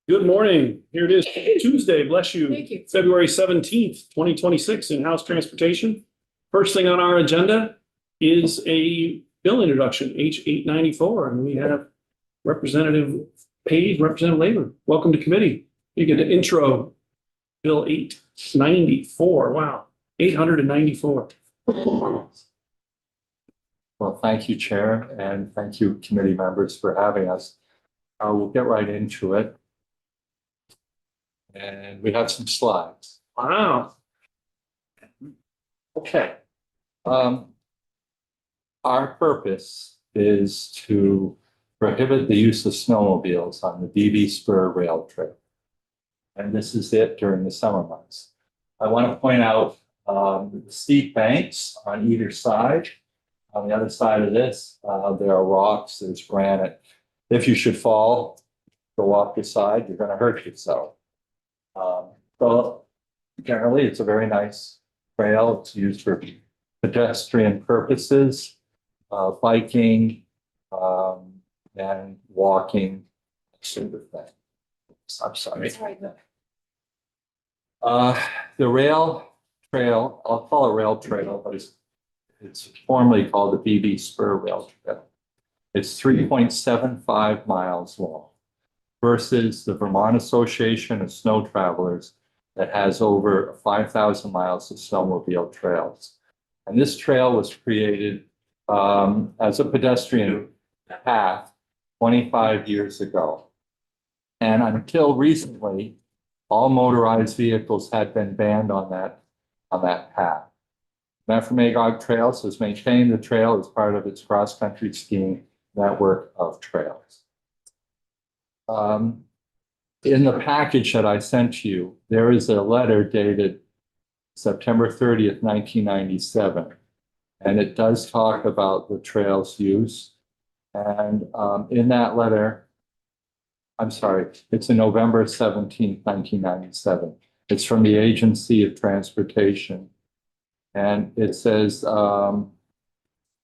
Good morning. Here it is, Tuesday, bless you. Thank you. February 17th, 2026, in-house transportation. First thing on our agenda is a bill introduction, H 894, and we have Representative Page, Representative Labor. Welcome to committee. You get an intro, Bill 894. Wow, 894. Well, thank you, Chair, and thank you, committee members, for having us. We'll get right into it. And we have some slides. Wow. Okay. Our purpose is to prohibit the use of snowmobiles on the DB Spur Rail Trail. And this is it during the summer months. I want to point out the steep banks on either side. On the other side of this, there are rocks, there's granite. If you should fall, go off the side, you're going to hurt yourself. So generally, it's a very nice trail. It's used for pedestrian purposes, biking, and walking, sort of thing. I'm sorry. The rail trail, I'll call it rail trail, but it's formerly called the BB Spur Rail Trail. It's 3.75 miles long versus the Vermont Association of Snow Travelers that has over 5,000 miles of snowmobile trails. And this trail was created as a pedestrian path 25 years ago. And until recently, all motorized vehicles had been banned on that path. Memphremagog Trails has maintained the trail as part of its cross-country skiing network of trails. In the package that I sent you, there is a letter dated September 30th, 1997, and it does talk about the trail's use. And in that letter, I'm sorry, it's in November 17th, 1997. It's from the Agency of Transportation. And it says,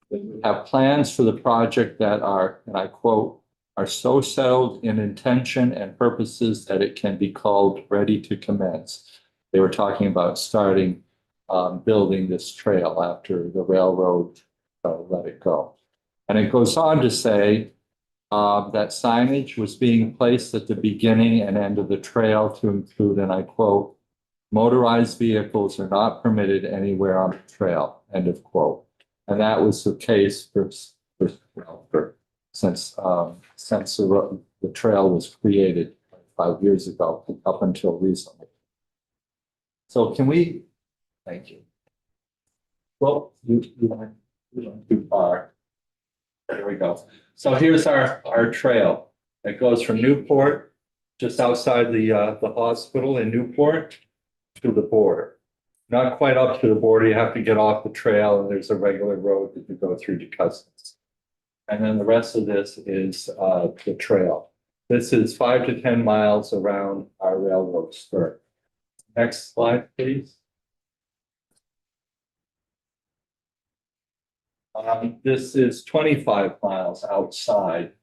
we have plans for the project that are, and I quote, are so settled in intention and purposes that it can be called ready to commence. They were talking about starting building this trail after the railroad let it go. And it goes on to say that signage was being placed at the beginning and end of the trail to include, and I quote, motorized vehicles are not permitted anywhere on the trail, end of quote. And that was the case since the trail was created 5 years ago up until recently. So can we, thank you. Well, you went too far. There we go. So here's our trail. It goes from Newport, just outside the hospital in Newport, to the border. Not quite up to the border, you have to get off the trail and there's a regular road that you go through to Cousins. And then the rest of this is the trail. This is 5 to 10 miles around our railroad spur. Next slide, please. This is 25 miles outside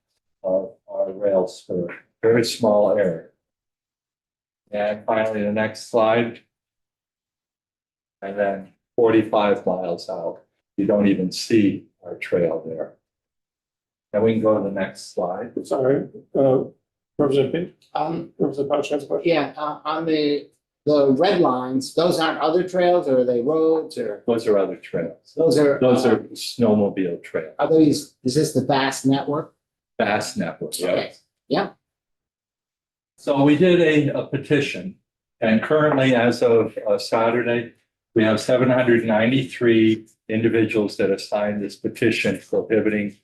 of our rail spur, very small area. And finally, the next slide. And then 45 miles out, you don't even see our trail there. And we can go to the next slide. Sorry, Representative Page? Representative Pouch has a question. Yeah, on the red lines, those aren't other trails, or are they roads, or? Those are other trails. Those are Snowmobile trails. Are these, is this the vast network? Vast network. Okay. Yeah. So we did a petition, and currently, as of Saturday, we have 793 individuals that have signed this petition prohibiting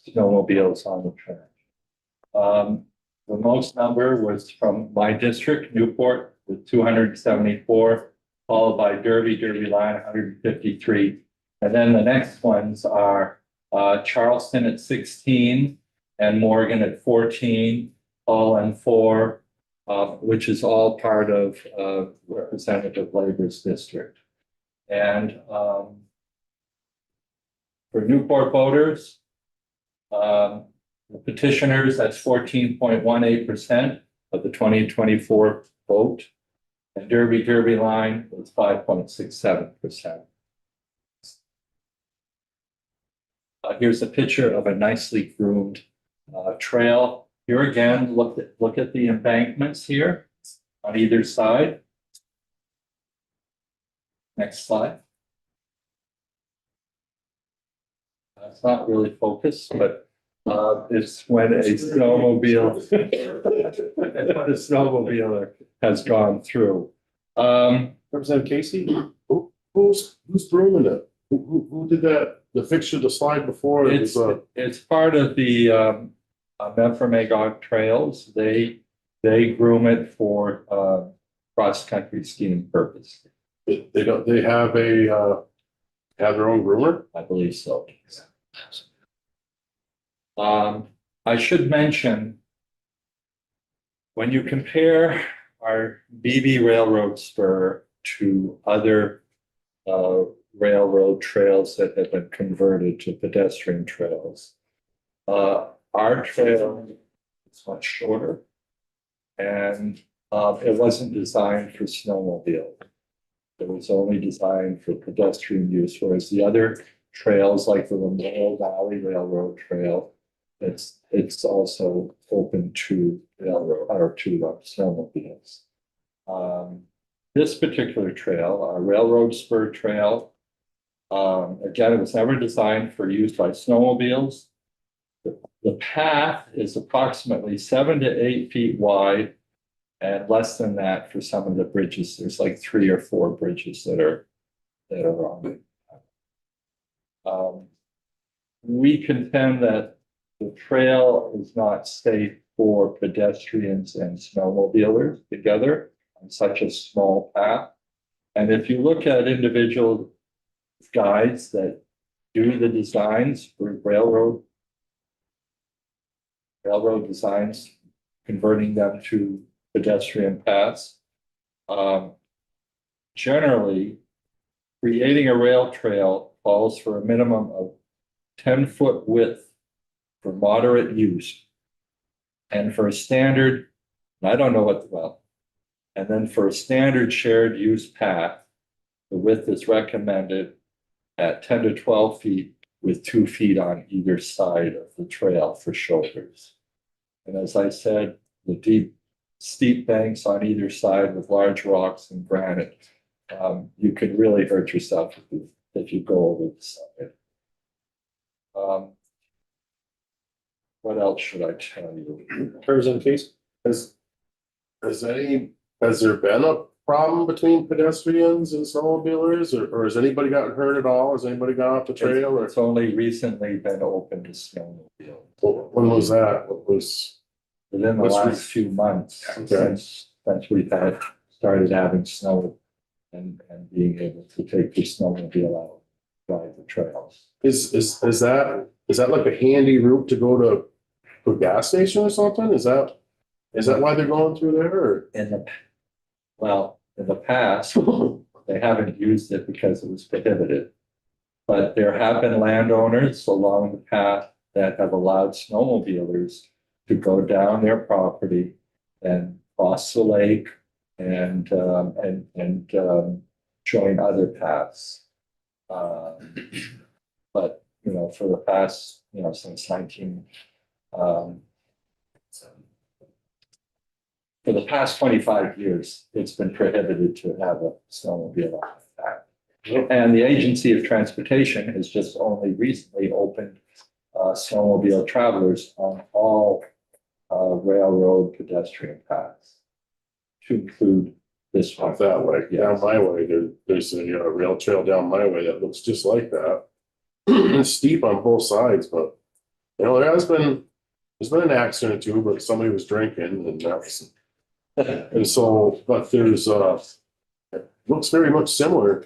snowmobiles on the trail. The most number was from my district, Newport, with 274, followed by Derby Line, 153. And then the next ones are Charleston at 16 and Morgan at 14, all and 4, which is all part of Representative Labor's district. And for Newport voters, the petitioners, that's 14.18%. of the 2024 vote. And Derby line was 5.67%. Here's a picture of a nicely groomed trail. Here again, look at the embankments here on either side. Next slide. It's not really focused, but it's when a snowmobiler has gone through. Representative Casey? Who's grooming it? Who did that? The fixture, the slide before it It's was, it's part of the Memphremagog trails. They groom it for cross-country skiing purpose. they don't, they have have their own groomer? I believe so. I should mention, when you compare our BB Railroad Spur to other railroad trails that have been converted to pedestrian trails, our trail is much shorter, and it wasn't designed for snowmobile. It was only designed for pedestrian use, whereas the other trails like the Lamoille Valley Railroad Trail, it's also open to railroad or to snowmobiles. This particular trail, our Railroad Spur Trail, again, it was never designed for use by snowmobiles. The path is approximately 7 to 8 feet wide and less than that for some of the bridges. There's like 3 or 4 bridges that are on it. We contend that the trail is not safe for pedestrians and snowmobilers together on such a small path. And if you look at individual guides that do the designs for railroad designs, converting them to pedestrian paths, generally creating a rail trail calls for a minimum of 10-foot width for moderate use. And for a standard, I don't know what, well, and then for a standard shared use path, the width is recommended at 10 to 12 feet with 2 feet on either side of the trail for shoulders. And as I said, the deep, steep banks on either side with large rocks and granite, you can really hurt yourself if you go over the side. What else should I tell you? Representative Casey? Has there been a problem between pedestrians and snowmobilers, or has anybody gotten hurt at all? Has anybody gone off the trail, or It's only recently been open to snowmobile. when was that? What was, Within the What's last few months, Okay. since we've started having snow and being able to take the snowmobile out, drive the trails. is that like a handy route to go to a gas station or something? Is that why they're going through there, or? In the past, they haven't used it because it was prohibited. But there have been landowners along the path that have allowed snowmobilers to go down their property and cross the lake and join other paths. But, for the past, since for the past 25 years, it's been prohibited to have a snowmobile on the path. And the Agency of Transportation has just only recently opened snowmobile travelers on all railroad pedestrian paths, to include this one. Off that way, Yes. down my way, there's a rail trail down my way that looks just like that. It's steep on both sides, but there's been an accident or two, but somebody was drinking and that's. And so, but there's it looks very much similar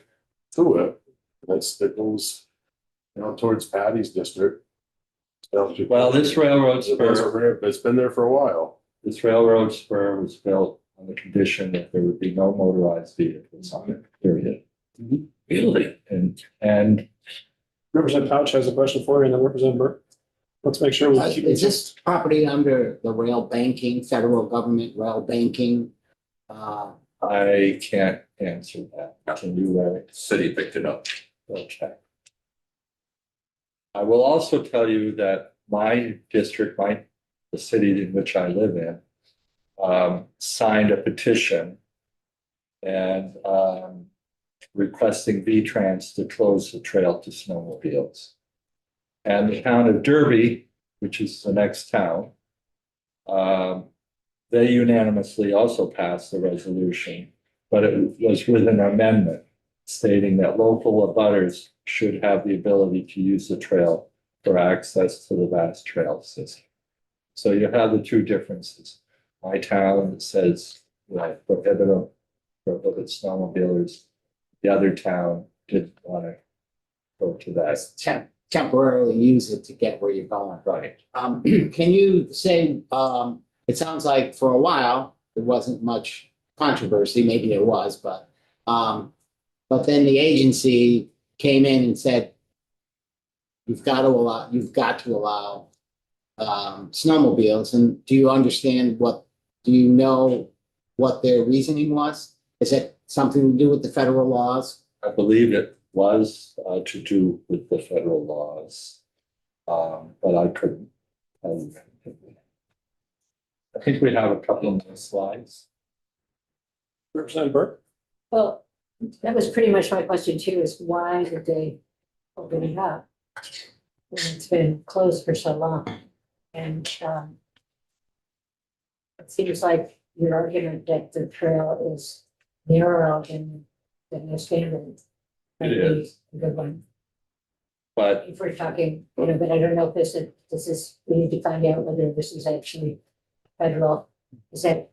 to it. It goes towards Patty's district. Well, this railroad spur, It's been there for a while. this railroad spur was built on the condition that there would be no motorized vehicles on it, period. Really? And Representative Couch has a question for you, and then Representative Burke. let's make sure we keep Is this property under the rail banking, federal government rail banking? I can't answer that. Can you, Larry? City picked it up. Okay. I will also tell you that my district, the city in which I live in, signed a petition and requesting V-Trans to close the trail to snowmobiles. And the town of Derby, which is the next town, they unanimously also passed the resolution, but it was with an amendment stating that local abutters should have the ability to use the trail for access to the vast trail system. So you have the two differences. My town says, prohibit snowmobilers. The other town didn't want to go to that. Temporarily use it to get where you're going. Right. Can you say, it sounds like for a while, there wasn't much controversy, maybe there was, but then the agency came in and said, you've got to allow snowmobiles. And do you know what their reasoning was? Is it something to do with the federal laws? I believe it was to do with the federal laws, but I couldn't tell you. I think we have a couple of more slides. Representative Burke? Well, that was pretty much my question too, is why did they open it up? When it's been closed for so long. And it seems like your argument that the trail is narrower than the standard. might It be is. A good one. But If we're talking, but I don't know if this is, we need to find out whether this is actually federal. Is that,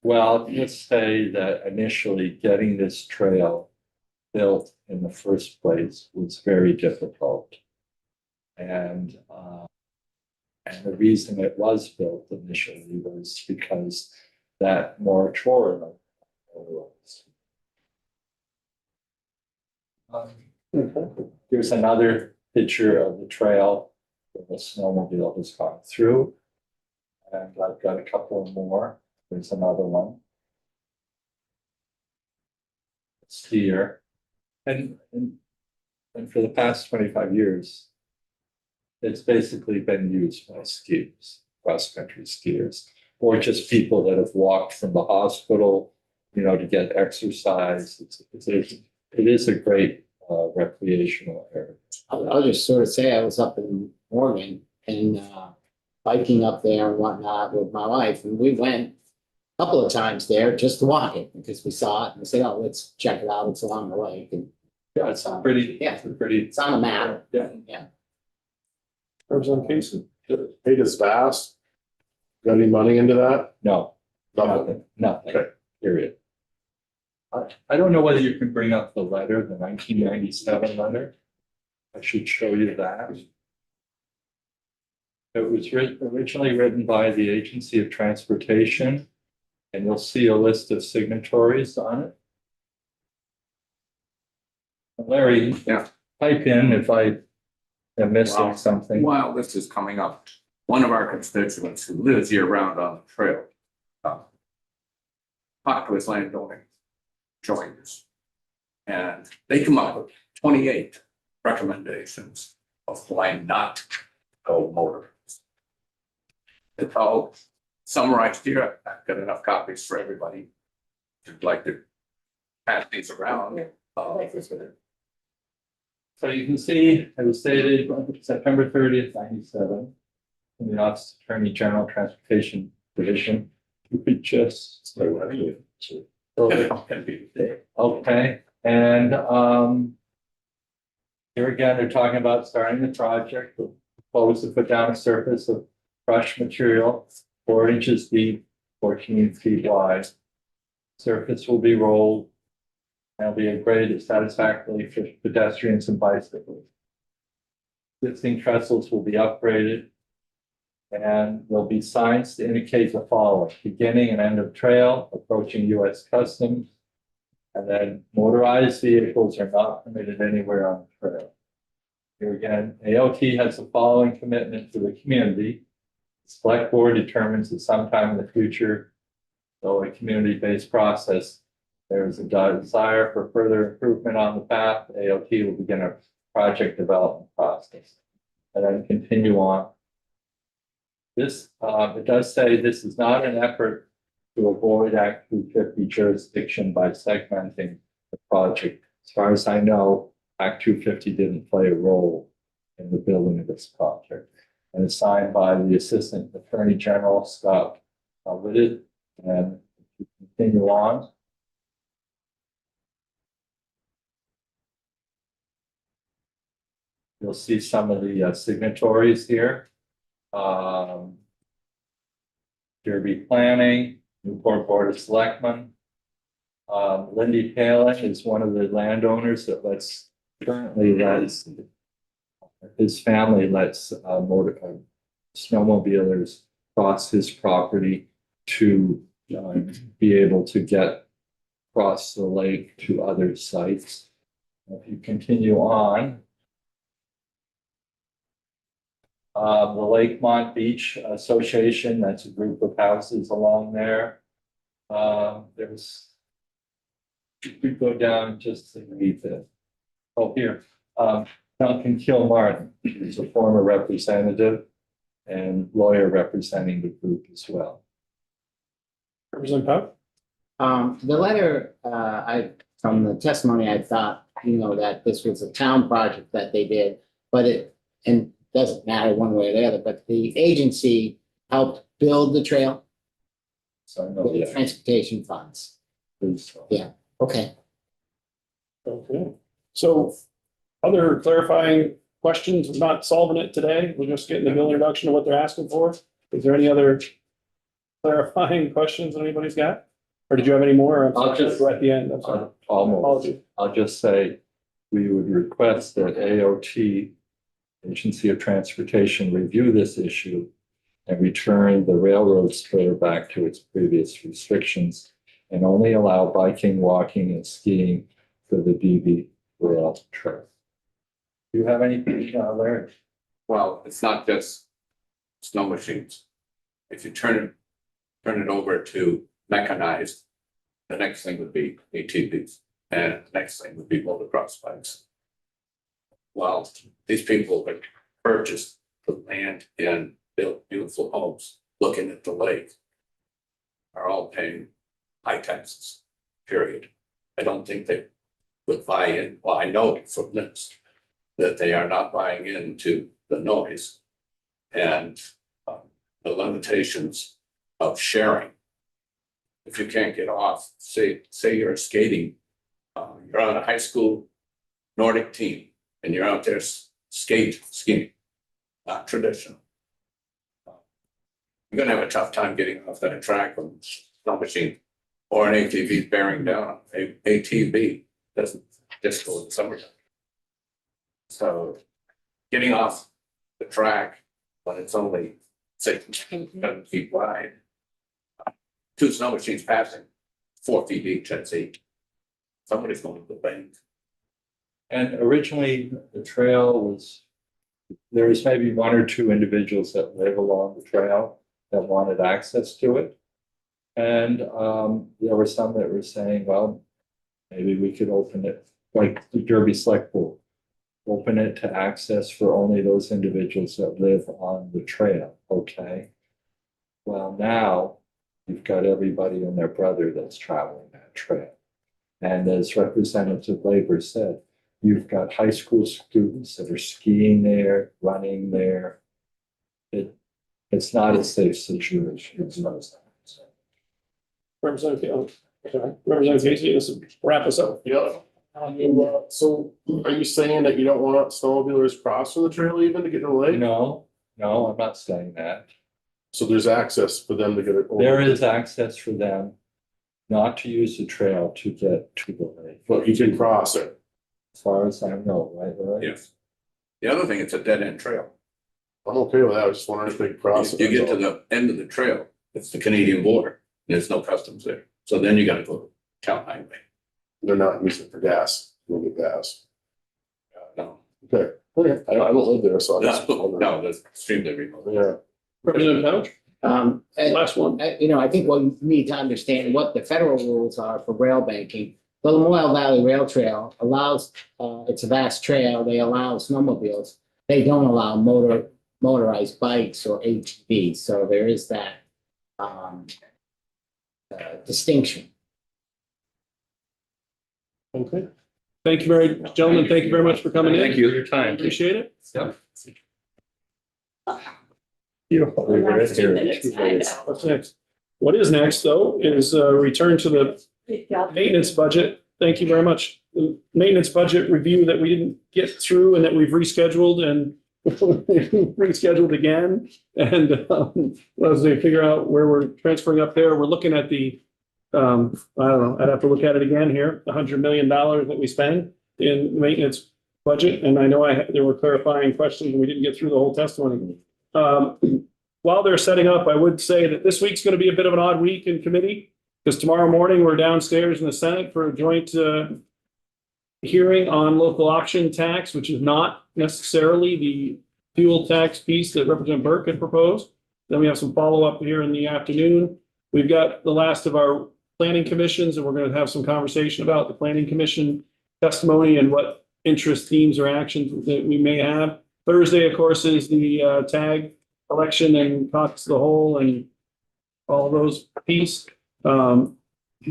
well, let's say that initially getting this trail built in the first place was very difficult. And the reason it was built initially was because that moratorium arose. Here's another picture of the trail where the snowmobile has gone through. And I've got a couple more. There's another one. It's here. And for the past 25 years, it's basically been used by skiers, cross-country skiers, or just people that have walked from the hospital, to get exercise. It is a great recreational area. I'll just sort of say I was up in Oregon and biking up there and whatnot with my wife, and we went a couple of times there just to walk it because we saw it and we said, "Oh, let's check it out. It's along the lake." And Yeah, it's pretty. Yeah. It's pretty. it's on a map. Yeah. Representative Casey? Hey, does Vast got any money into that? No, Nothing. nothing. Okay. Period. I don't know whether you can bring up the letter, the 1997 letter. I should show you that. It was originally written by the Agency of Transportation, and you'll see a list of signatories on it. Larry, Yeah. type in if I am missing Wow. something. While this is coming up, one of our constituents who lives year round on the trail. Talked to his landowner, joined us. And they come up with 28 recommendations of why not to go motorized. It's all summarized here. I've got enough copies for everybody. If you'd like to pass these around. like this one? So you can see it was dated September 30th, 97. In the Office of Attorney General Transportation Division. You could just. Okay, and here again, they're talking about starting the project, proposed to put down a surface of crushed material 4 inches deep, 14 feet wide. Surface will be rolled. And will be graded satisfactorily for pedestrians and bicycles. Existing trestles will be upgraded. And there'll be signs to indicate the following: beginning and end of trail, approaching US Customs. And then motorized vehicles are not permitted anywhere on the trail. Here again, AOT has the following commitment to the community. The Select board determines that sometime in the future, though a community-based process, there is a desire for further improvement on the path, AOT will begin a project development process. And then continue on. This, it does say this is not an effort to avoid Act 250 jurisdiction by segmenting the project. As far as I know, Act 250 didn't play a role in the building of this project. And it's signed by the Assistant Attorney General, Scott Whitted. And if you continue on. You'll see some of the signatories here. Derby Planning, Newport Board of Selectmen. Lindy Palin is one of the landowners that currently lets, his family lets snowmobilers cross his property to be able to get across the lake to other sites. If you continue on. The Lakemont Beach Association, that's a group of houses along there. There's, we go down just to read this. Oh, here, Duncan Kilmartin is a former representative and lawyer representing the group as well. Representative Pop? The letter, from the testimony, I thought, that this was a town project that they did, but and doesn't matter one way or the other, but the agency helped build the trail So I know, with the transportation funds. Yeah. Okay. Okay, so other clarifying questions, we're not solving it today, we're just getting the bill introduction of what they're asking for. Is there any other clarifying questions that anybody's got? Or did you have any more? I'm I'll sorry, just- we're at the end, I'm sorry. Almost. Apologies. I'll just say, we would request that AOT, Agency of Transportation, review this issue and return the railroad spur back to its previous restrictions and only allow biking, walking, and skiing for the DB rail trail. Do you have anything, Larry? Well, it's not just snow machines. If you turn it over to mechanized, the next thing would be ATVs, and the next thing would be motocross bikes. Well, these people that purchased the land and built beautiful homes looking at the lake are all paying high taxes, period. I don't think they would buy in. Well, I know from this that they are not buying into the noise and the limitations of sharing. If you can't get off, say you're skating, you're on a high school Nordic team and you're out there skiing, not traditional. You're gonna have a tough time getting off that track from a snow machine or an ATV bearing down. ATV doesn't just go in the summertime. So getting off the track when it's only 7 feet wide, 2 snow machines passing, 4 feet each, I'd say. Somebody's going to the bank. And originally, the trail was, there was maybe 1 or 2 individuals that live along the trail that wanted access to it. And there were some that were saying, well, maybe we could open it, like the Derby Select Board, open it to access for only those individuals that live on the trail, okay? Well, now you've got everybody and their brother that's traveling that trail. And as Representative Labor said, you've got high school students that are skiing there, running there. It's not a safe situation as far as I'm concerned. Representative, sorry, Representative Casey, this will wrap us up. Yeah. So are you saying that you don't want snowmobilers crossing the trail even to get to the lake? No, I'm not saying that. So there's access for them to get it. There is access for them not to use the trail to get to the lake, But you can cross it. as far as I know, right, Larry? Yes. The other thing, it's a dead end trail. I'm okay with that. I was just wondering if they could cross it. You get to that's the end of the trail, it's the Canadian border. There's no customs there. So then you gotta go to town highway. all. They're not using it for gas, we'll get gas. No, Okay, I don't live there, so. I That's, just wondered. no, that's extremely remote. Yeah. President Couch, And, last one. you know, I think we need to understand what the federal rules are for rail banking. The Lamoille Valley Rail Trail allows, it's a vast trail, they allow snowmobiles. They don't allow motorized bikes or ATVs, so there is that distinction. Okay. Thank you very, gentlemen, thank you very much for coming in. Thank you for your time. Appreciate it. Yep. Beautiful. The last 2 minutes, I know. What's next? What is next, though, is return to the Good job. maintenance budget. Thank you very much. The maintenance budget review that we didn't get through and that we've rescheduled and rescheduled again. And as they figure out where we're transferring up there, we're looking at the, I don't know, I'd have to look at it again here, the $100 million that we spend in maintenance budget. And I know there were clarifying questions and we didn't get through the whole testimony. While they're setting up, I would say that this week's going to be a bit of an odd week in committee because tomorrow morning we're downstairs in the Senate for a joint hearing on local option tax, which is not necessarily the fuel tax piece that Representative Burke had proposed. Then we have some follow-up here in the afternoon. We've got the last of our planning commissions, and we're going to have some conversation about the planning commission testimony and what interest, themes, or actions that we may have. Thursday, of course, is the tag election and caucus of the whole and all those pieces. And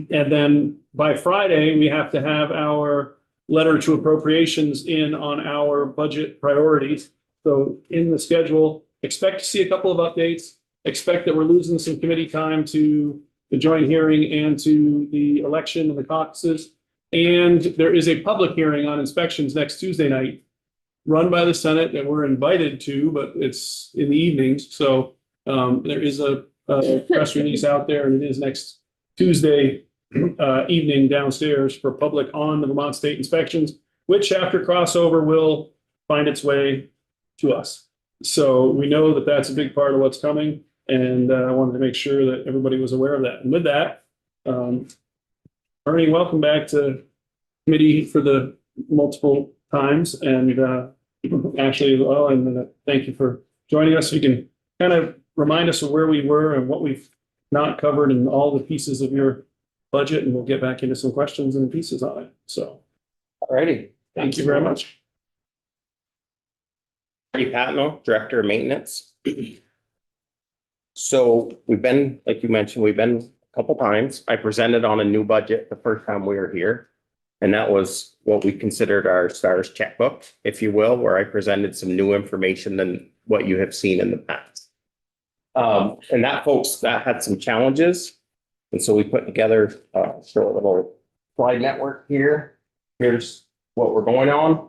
then by Friday, we have to have our letter to appropriations in on our budget priorities. So in the schedule, expect to see a couple of updates. Expect that we're losing some committee time to the joint hearing and to the election and the caucuses. And there is a public hearing on inspections next Tuesday night, run by the Senate that we're invited to, but it's in the evenings. So there is a press release out there, and it is next Tuesday evening downstairs for public on the Vermont State inspections, which after crossover will find its way to us. So we know that that's a big part of what's coming, and I wanted to make sure that everybody was aware of that. And with that, Ernie, welcome back to committee for the multiple times, and Ashley as well, and thank you for joining us. You can kind of remind us of where we were and what we've not covered and all the pieces of your budget, and we'll get back into some questions and pieces on it. So, Alrighty. thank you very much. Marty Patno, Director of Maintenance. So we've been, like you mentioned, we've been a couple times. I presented on a new budget the first time we were here. And that was what we considered our STARS checkbook, if you will, where I presented some new information than what you have seen in the past. And that, folks, that had some challenges. And so we put together a short little slide network here. Here's what we're going on.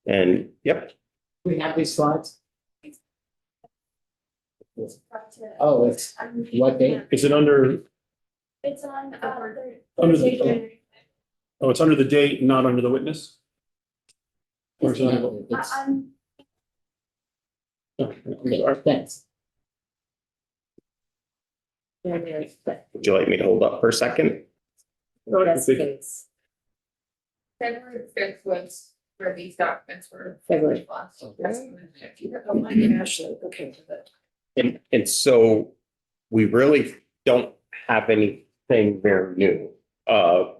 And yep, We have these slides? Oh, it's what date? Is it under, It's on, Under the- oh, it's under the date, not under the witness? Or is it under- It's- Okay, Thanks. would you like me to hold up for a second? Yes, please. February 5th was where these documents were. February. last. Oh, I can actually, okay, good. And so we really don't have anything very new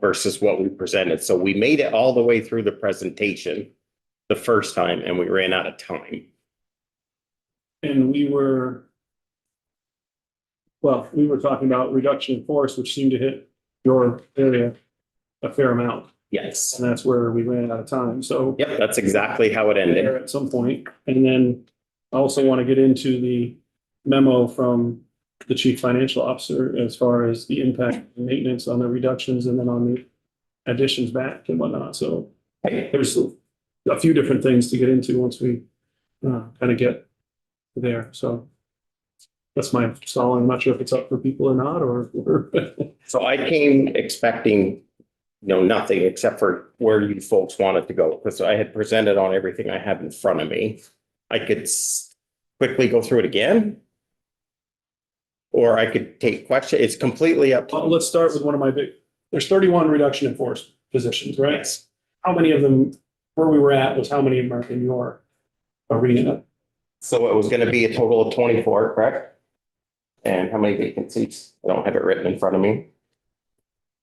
versus what we presented. So we made it all the way through the presentation the first time and we ran out of time. and we were talking about reduction in force, which seemed to hit your area a fair amount, Yes. and that's where we ran out of time. So Yep, that's exactly how it there ended. at some point. And then I also want to get into the memo from the chief financial officer as far as the impact and maintenance on the reductions and then on the additions back and whatnot. So there's a few different things to get into once we kind of get there. So that's my stalling. I'm not sure if it's up for people or not, or So I came expecting, nothing except for where you folks wanted to go, because I had presented on everything I had in front of me. I could quickly go through it again. Or I could take questions. It's completely up to you. let's start with one of my there's 31 reduction in force positions, right? Yes. How many of them where we were at was how many are in your arena? So it was gonna be a total of 24, correct? And how many vacancies? I don't have it written in front of me.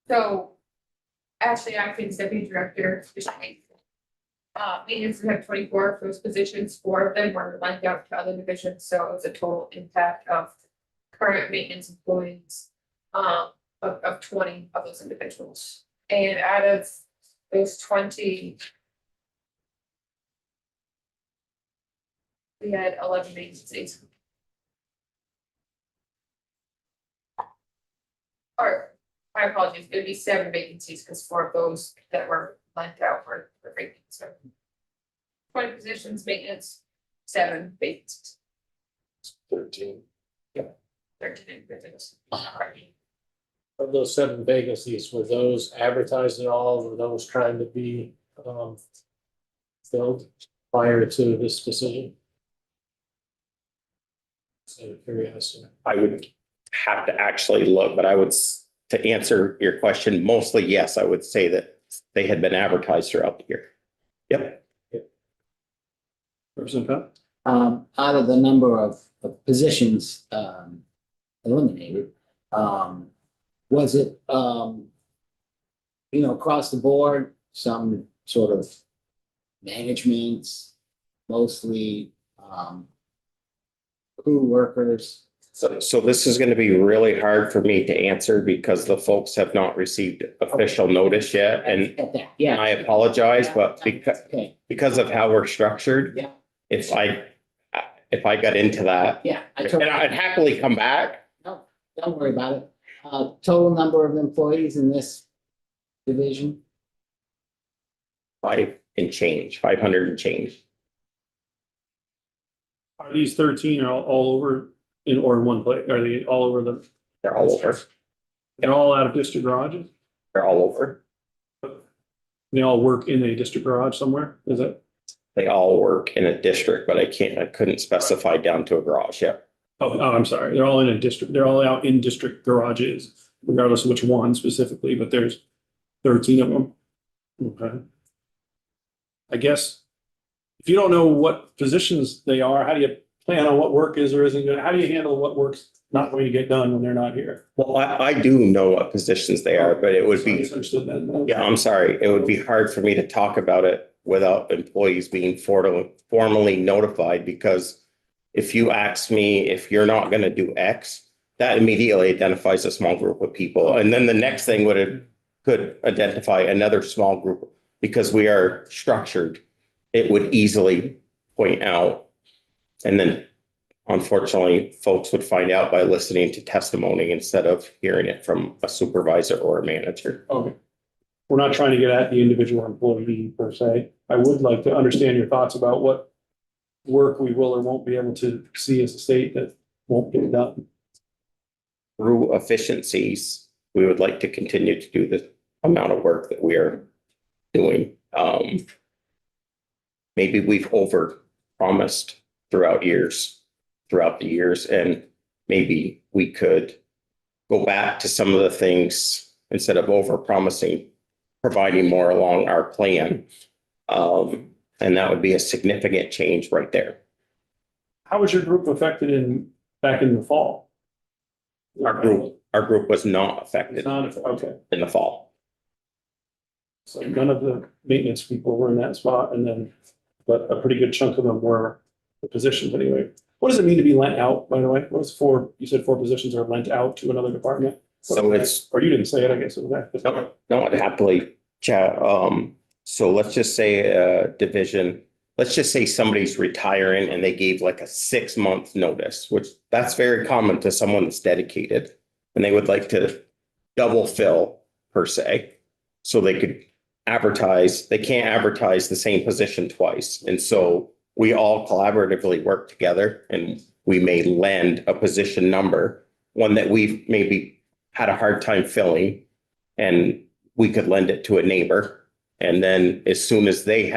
So Ashley Atkins, deputy director, maintenance, we have 24 for those positions, 4 of them were lent out to other divisions, so it was a total impact of current maintenance employees, of 20 of those individuals. And out of those 20, we had 11 vacancies. Or, my apologies, it would be 7 vacancies, because 4 of those that were lent out were vacant, so. 20 positions, maintenance, 7 vacancies, 13. 13 individuals. Of those 7 vacancies, were those advertised at all? Were those trying to be filled prior to this decision? So curious. I would have to actually look, but to answer your question, mostly, yes, I would say that they had been advertised throughout the year. Yep. Representative Pat? Out of the number of positions, eliminated, was it, across the board, some sort of management, mostly, crew workers? So this is gonna be really hard for me to answer because the folks have not received official notice yet, and At that, yeah. I apologize, but Okay, because of how we're structured, yeah, if I got into that, yeah. and I'd happily come back. No, don't worry about it. Total number of employees in this division? 500 and change. Are these 13 are all over or in one place? Are they all over They're all over. they're all out of district garages? They're all over. They all work in a district garage somewhere? Is it? They all work in a district, but I couldn't specify down to a garage yet. Oh, I'm sorry. They're all in a district. They're all out in district garages, regardless of which one specifically, but there's 13 of them. Okay. I guess if you don't know what positions they are, how do you plan on what work is or isn't good? How do you handle what work's not going to get done when they're not here? Well, I do know what positions they are, but it would be, Misunderstood then. yeah, I'm sorry. It would be hard for me to talk about it without employees being formally notified, because if you ask me if you're not gonna do X, that immediately identifies a small group of people. And then the next thing could identify another small group, because we are structured. It would easily point out. And then unfortunately, folks would find out by listening to testimony instead of hearing it from a supervisor or a manager. Okay. We're not trying to get at the individual employee per se. I would like to understand your thoughts about what work we will or won't be able to see as a state that won't get done. Through efficiencies, we would like to continue to do the amount of work that we are doing. Maybe we've over-promised throughout the years, and maybe we could go back to some of the things instead of over-promising, providing more along our plan. And that would be a significant change right there. How was your group affected back in the fall? Our group was not affected It's not, okay. in the fall. So none of the maintenance people were in that spot, but a pretty good chunk of them were the positions anyway. What does it mean to be lent out, by the way? You said 4 positions are lent out to another department? So it's, Or you didn't say it, I guess it was that. no, I'd happily chat. So let's just say let's just say somebody's retiring and they gave like a 6-month notice, which that's very common to someone that's dedicated. And they would like to double fill per se. So they could advertise, they can't advertise the same position twice. And so we all collaboratively work together, and we may lend a position number, one that we've maybe had a hard time filling, and we could lend it to a neighbor. And then as soon as they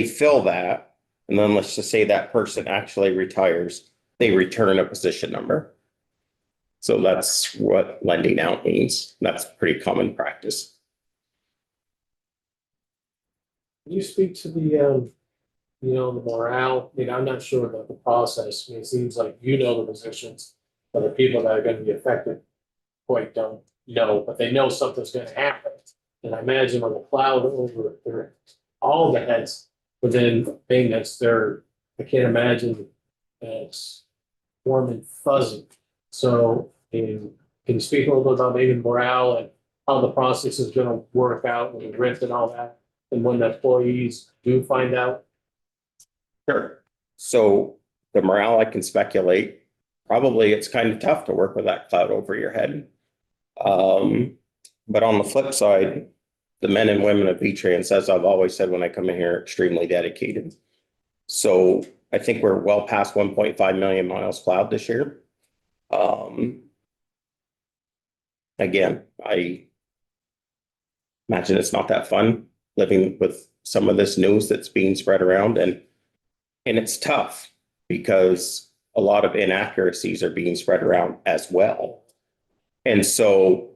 fill that, and then let's just say that person actually retires, they return a position number. So that's what lending out means. That's pretty common practice. Can you speak to the, the morale? I mean, I'm not sure about the process. I mean, it seems like you know the positions, but the people that are gonna be affected quite don't know, but they know something's gonna happen. And I imagine on the cloud over all the heads within maintenance, I can't imagine it's warm and fuzzy. So, can you speak a little bit about maybe morale and how the process is gonna work out with the rift and all that? And when the employees do find out? Sure. So the morale, I can speculate. Probably it's kind of tough to work with that cloud over your head. But on the flip side, the men and women of V-Trans, as I've always said when I come in here, are extremely dedicated. So I think we're well past 1.5 million miles plowed this year. Again, I imagine it's not that fun living with some of this news that's being spread around, and it's tough because a lot of inaccuracies are being spread around as well. And so,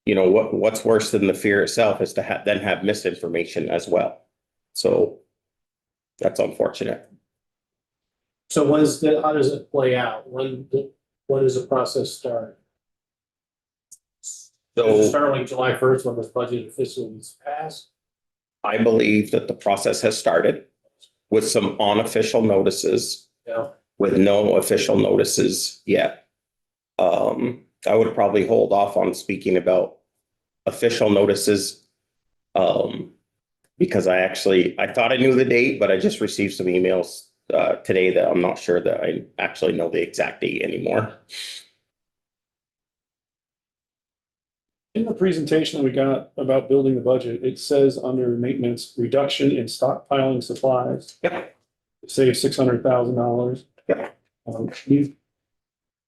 what's worse than the fear itself is to then have misinformation as well. So that's unfortunate. So how does it play out? When does the process start? Does it So start like July 1st when this budget officially is passed? I believe that the process has started with some unofficial notices, Yeah. with no official notices yet. I would probably hold off on speaking about official notices. Because I thought I knew the date, but I just received some emails today that I'm not sure that I actually know the exact date anymore. In the presentation we got about building the budget, it says under maintenance, reduction in stockpiling supplies. Yep. Save $600,000. Yep. What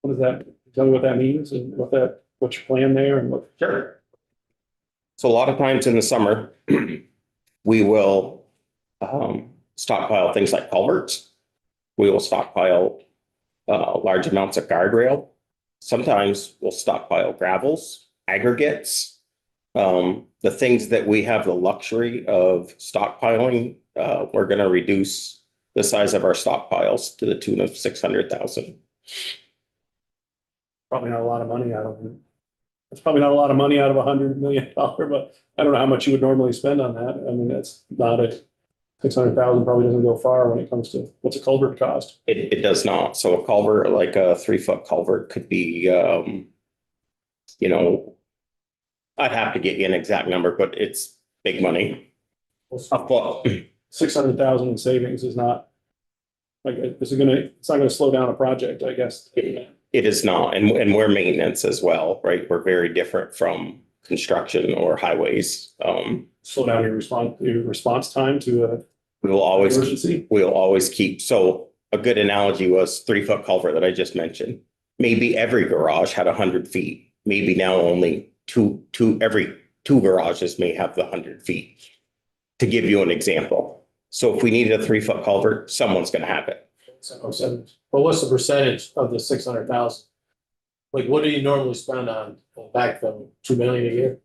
does that, tell me what that means and what's your plan there and what? Sure. So a lot of times in the summer, we will stockpile things like culverts. We will stockpile large amounts of guardrail. Sometimes we'll stockpile gravels, aggregates. The things that we have the luxury of stockpiling, we're going to reduce the size of our stockpiles to the tune of 600,000. Probably not a lot of money out of it. It's probably not a lot of money out of $100 million, but I don't know how much you would normally spend on that. I mean, that's not a 600,000 probably doesn't go far when it comes to what's a culvert cost. It does not. So a culvert, like a 3-foot culvert, could be, I'd have to get you an exact number, but it's big money. A foot. 600,000 in savings is not like, it's not gonna slow down a project, I guess. It is not, and we're maintenance as well, right? We're very different from construction or highways. Slow down your response time to a We will always, emergency. we'll always keep, so a good analogy was 3-foot culvert that I just mentioned. Maybe every garage had 100 feet. Maybe now only every two garages may have the 100 feet. To give you an example. So if we needed a 3-foot culvert, someone's gonna have it. But what's the percentage of the 600,000? Like, what do you normally spend on backfill? 2 million a year?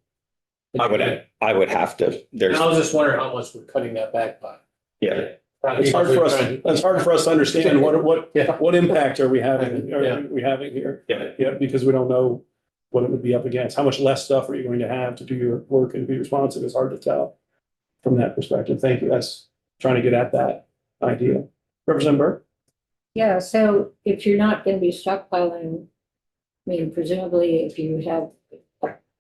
I would have to, there's, I was just wondering how much we're cutting that back by. yeah, It's hard for us to understand Yeah. what impact are we having Yeah. here? yeah. Yeah, because we don't know what it would be up against. How much less stuff are you going to have to do your work and be responsive? It's hard to tell from that perspective. Thank you. That's trying to get at that idea. Representative Burke? Yeah, so if you're not gonna be stockpiling, I mean, presumably if you have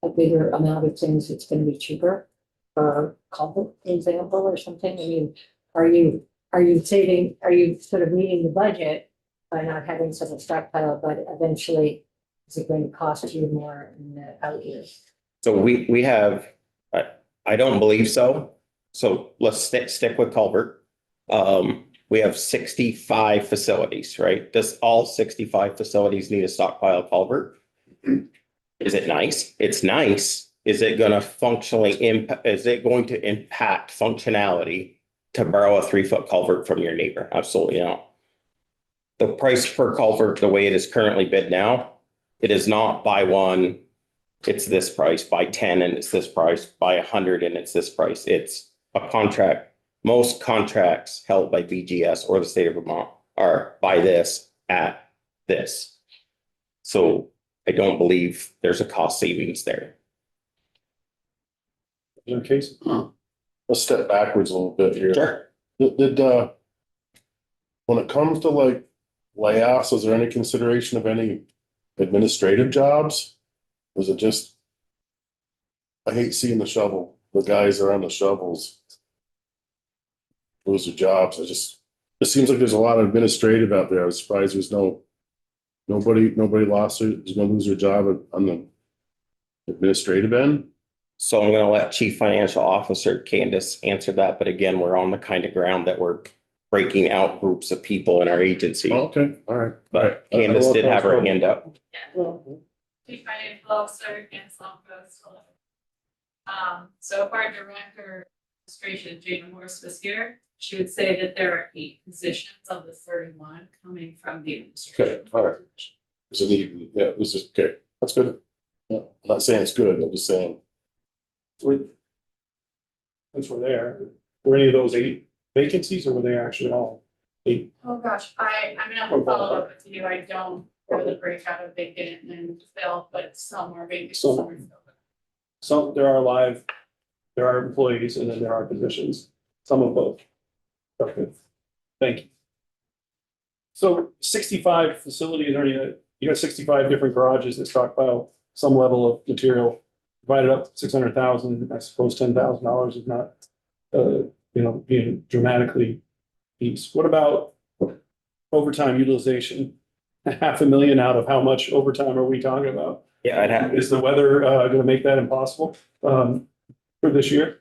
a bigger amount of things, it's gonna be cheaper. For culvert example or something, I mean, are you sort of meeting the budget by not having some stockpile, but eventually is it going to cost you more in the out years? So we have, I don't believe so. So let's stick with culvert. We have 65 facilities, right? Does all 65 facilities need a stockpile culvert? Is it nice? It's nice. Is it going to is it going to impact functionality to borrow a 3-foot culvert from your neighbor? Absolutely not. The price per culvert, the way it is currently bid now, it is not buy one, it's this price, buy 10 and it's this price, buy 100 and it's this price. It's a contract, most contracts held by BGS or the state of Vermont are by this at this. So I don't believe there's a cost savings there. In case, Let's step backwards a little bit here. Sure. When it comes to like layoffs, is there any consideration of any administrative jobs? Was it just? I hate seeing the guys that are on the shovels. Lose their jobs. It seems like there's a lot of administrative out there. I was surprised there's nobody is gonna lose their job on the administrative end. So I'm gonna let Chief Financial Officer Candace answer that, but again, we're on the kind of ground that we're breaking out groups of people in our agency. Oh, okay, all right. But Candace did have her hand up. Chief Financial Officer and Slumpost. So if our director of administration, Jane Morse, was here, she would say that there are 8 positions of the 31 coming from the administration. Okay, all right. So this is okay. That's good. Yeah, I'm not saying it's good. I'm just saying. since we're there, were any of those 8 vacancies or were they actually all 8? Oh, gosh, I'm gonna have to follow up with you. I don't know the breakout of vacant and fill, but some are vacant, some are filled. Some, there are employees and then there are positions, some of both. Okay, thank you. So 65 facilities, or you got 65 different garages that stockpile some level of material. Divided up 600,000, I suppose $10,000 is not, being dramatically piece. What about overtime utilization? $500,000 out of how much overtime are we talking about? Yeah, I'd have, Is the weather going to make that impossible for this year?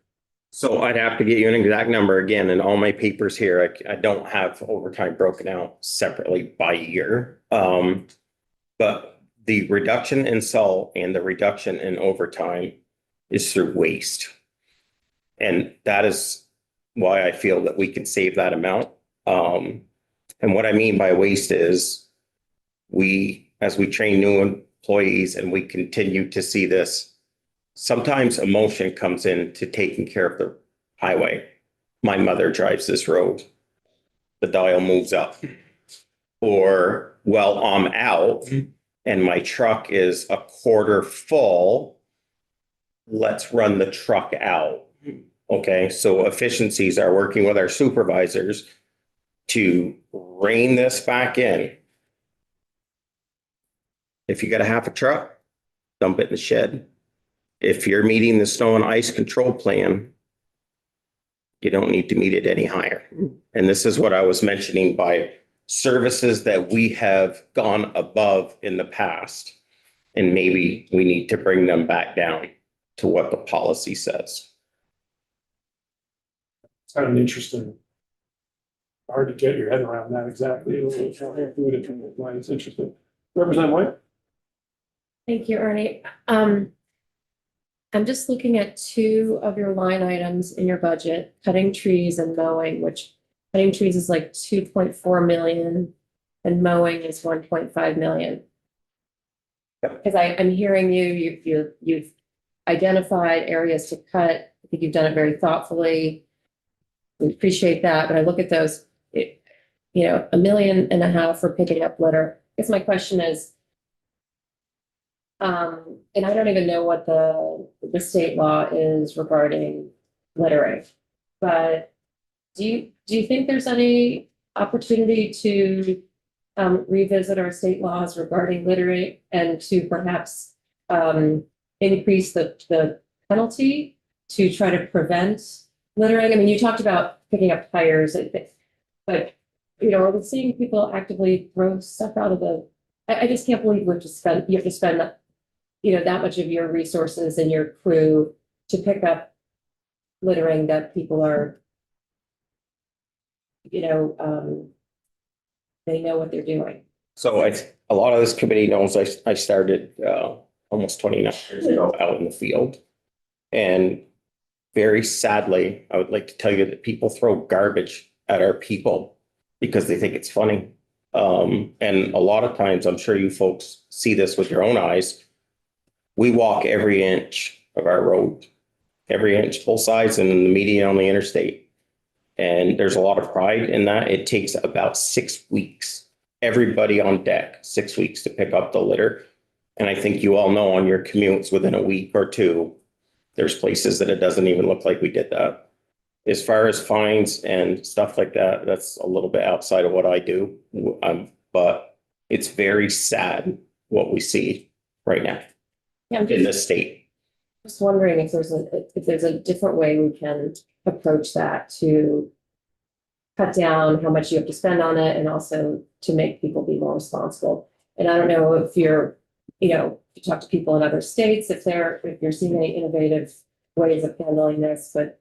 so I'd have to get you an exact number again in all my papers here. I don't have overtime broken out separately by year. But the reduction in salt and the reduction in overtime is through waste. And that is why I feel that we can save that amount. And what I mean by waste is as we train new employees and we continue to see this, sometimes emotion comes into taking care of the highway. My mother drives this road. The dial moves up. Or, well, I'm out and my truck is a quarter full. Let's run the truck out. Okay, so efficiencies are working with our supervisors to rein this back in. If you got a half a truck, dump it in the shed. If you're meeting the snow and ice control plan, you don't need to meet it any higher. And this is what I was mentioning by services that we have gone above in the past. And maybe we need to bring them back down to what the policy says. It's kind of interesting. Hard to get your head around that exactly. It's interesting. Representative White? Thank you, Ernie. I'm just looking at 2 of your line items in your budget, cutting trees and mowing, which cutting trees is like 2.4 million and mowing is 1.5 million. Because I'm hearing you've identified areas to cut. I think you've done it very thoughtfully. We appreciate that, but I look at those, $1.5 million for picking up litter. I guess my question is, and I don't even know what the state law is regarding littering, but do you think there's any opportunity to revisit our state laws regarding littering and to perhaps increase the penalty to try to prevent littering? I mean, you talked about picking up tires, but are we seeing people actively throw stuff out of the? I just can't believe you have to spend that much of your resources and your crew to pick up littering that people are, they know what they're doing. So a lot of this committee knows I started almost 29 years ago out in the field. And very sadly, I would like to tell you that people throw garbage at our people because they think it's funny. And a lot of times, I'm sure you folks see this with your own eyes. We walk every inch of our road every inch, both sides and the median on the interstate. And there's a lot of pride in that. It takes about 6 weeks, everybody on deck, 6 weeks to pick up the litter. And I think you all know on your commutes within a week or two, there's places that it doesn't even look like we did that. As far as fines and stuff like that, that's a little bit outside of what I do. But it's very sad what we see right now Yeah, I'm in just this state. wondering if there's a different way we can approach that to cut down how much you have to spend on it and also to make people be more responsible. And I don't know if you're, you talk to people in other states, if you're seeing any innovative ways of handling this, but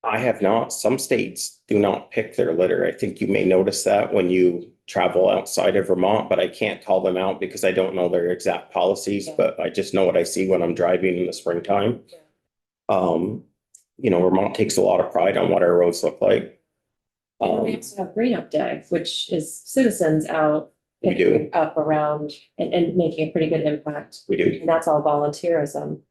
I have not. Some states do not pick their litter. I think you may notice that when you travel outside of Vermont, but I can't call them out because I don't know their exact policies, but I just know what I see when I'm driving in the springtime. Vermont takes a lot of pride on what our roads look like. we also have Green Up Day, which is citizens out We do. picking up around and making a pretty good impact. We do. And that's all volunteerism.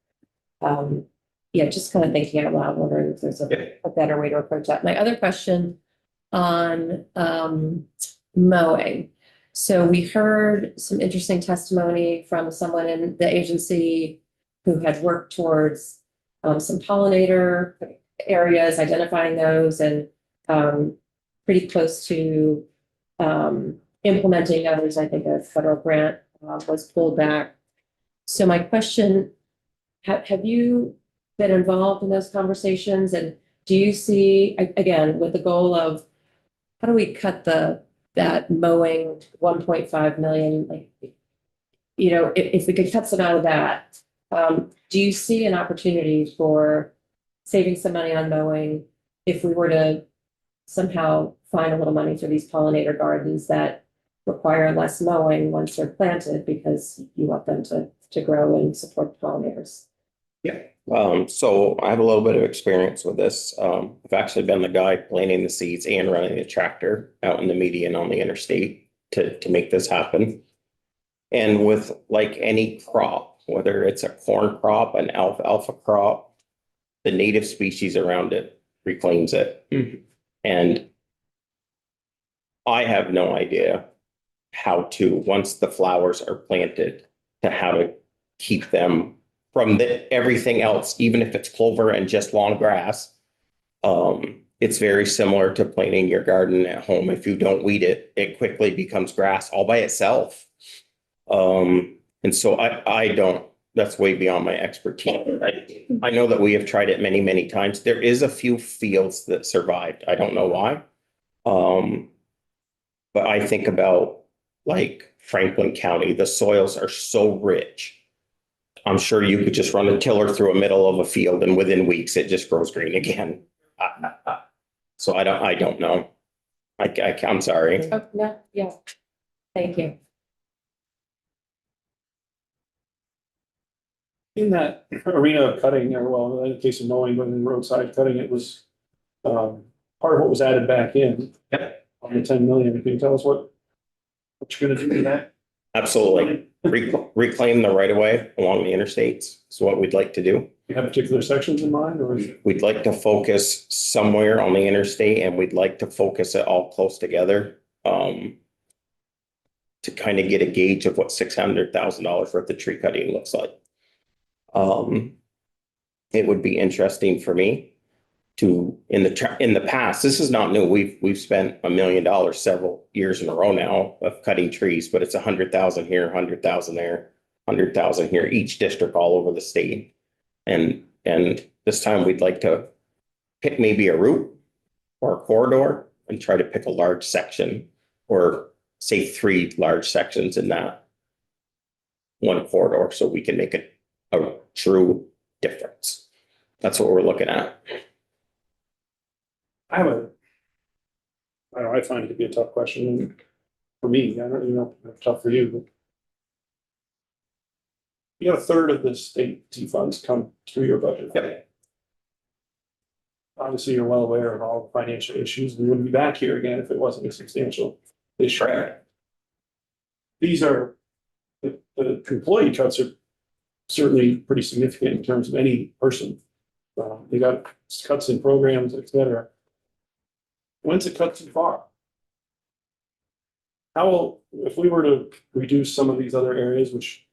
Yeah, just kind of thinking out loud, wondering if there's Yeah. a better way to approach that. My other question on mowing. So we heard some interesting testimony from someone in the agency who had worked towards some pollinator areas, identifying those and pretty close to implementing others. I think a federal grant was pulled back. So my question, have you been involved in those conversations? And do you see, again, with the goal of how do we cut that mowing 1.5 million, like, if we could cut some out of that, do you see an opportunity for saving some money on mowing if we were to somehow find a little money for these pollinator gardens that require less mowing once they're planted because you want them to grow and support the pollinators? So I have a little bit of experience with this. I've actually been the guy planting the seeds and running the tractor out in the median on the interstate to make this happen. And with like any crop, whether it's a corn crop, an alfalfa crop, the native species around it reclaims it. And I have no idea how to, once the flowers are planted, how to keep them from everything else, even if it's clover and just lawn grass. It's very similar to planting your garden at home. If you don't weed it, it quickly becomes grass all by itself. And so I don't, that's way beyond my expertise. I know that we have tried it many, many times. There is a few fields that survived. I don't know why. But I think about like Franklin County, the soils are so rich. I'm sure you could just run a tiller through a middle of a field and within weeks it just grows green again. So I don't know. I'm sorry. Oh, no, yeah. Thank you. In that arena of cutting, or well, in the case of mowing, but in roadside cutting, it was part of what was added back in. Yep. On the 10 million. Can you tell us what you're gonna do with that? Absolutely. Reclaim the right of way along the interstates is what we'd like to do. Do you have particular sections in mind, or is it? We'd like to focus somewhere on the interstate and we'd like to focus it all close together. To kind of get a gauge of what $600,000 worth of tree cutting looks like. It would be interesting for me to, in the past, this is not new. We've spent $1 million several years in a row now of cutting trees, but it's 100,000 here, 100,000 there, 100,000 here, each district all over the state. And this time we'd like to pick maybe a route or a corridor and try to pick a large section, or say 3 large sections in that one corridor, so we can make it a true difference. That's what we're looking at. I don't know, I find it to be a tough question for me. I don't even know if it's tough for you, but you have a third of the state T funds come through your budget. Yep. Obviously, you're well aware of all the financial issues. We wouldn't be back here again if it wasn't a substantial issue. These are, the employee cuts are certainly pretty significant in terms of any person. They got cuts in programs, et cetera. When's it cut too far? If we were to reduce some of these other areas, which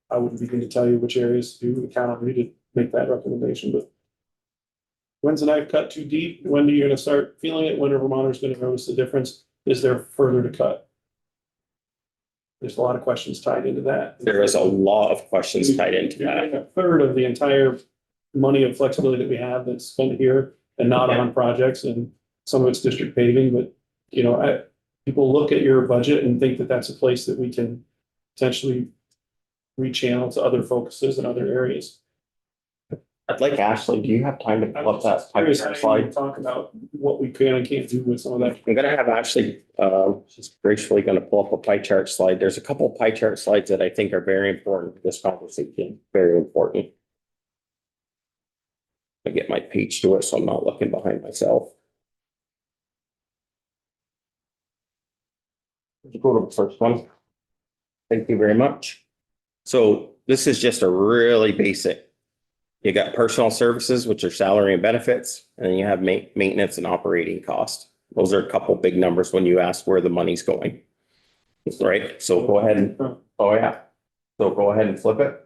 I wouldn't begin to tell you which areas to do, count on me to make that recommendation, but when's the knife cut too deep? When are you gonna start feeling it? When are Vermonters gonna notice the difference? Is there further to cut? There's a lot of questions tied into that. There is a lot of questions tied into that. A third of the entire money of flexibility that we have that's spent here and not on projects, and some of it's district paving, but people look at your budget and think that that's a place that we can potentially rechannel to other focuses and other areas. I'd like Ashley, do you have time to pull up that pie Curious chart how you slide? talk about what we can and can't do with some of that. I'm gonna have Ashley, she's gracefully gonna pull up a pie chart slide. There's a couple of pie chart slides that I think are very important for this conversation, very important. I get my page to it, so I'm not looking behind myself. Go to the first one. Thank you very much. So this is just a really basic. You got personal services, which are salary and benefits, and then you have maintenance and operating cost. Those are a couple big numbers when you ask where the money's going. Right, so go ahead and, oh yeah, so go ahead and flip it.